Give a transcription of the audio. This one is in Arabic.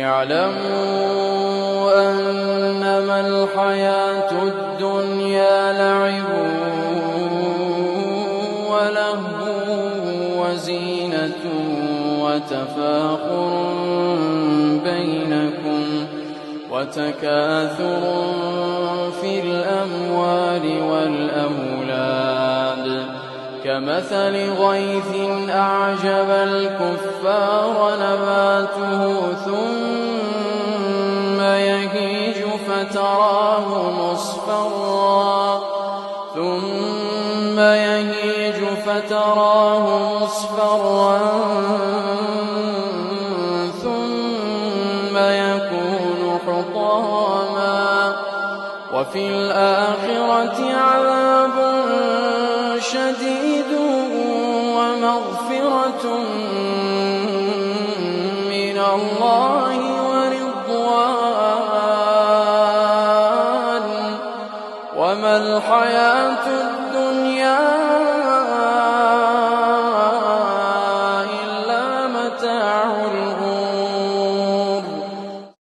اعلموا أنما الحياة الدنيا لعب ولهو وزينة وتفاخر بينكم وتكاثر في الأموال والأولاد كمثل غيث أعجب الكفار نباته ثم يهيج فتراه مصفرا ثم يكون حطاما وفي الآخرة عذاب شديد ومغفرة من الله ورضوان وما الحياة الدنيا إلا متاع الغرور.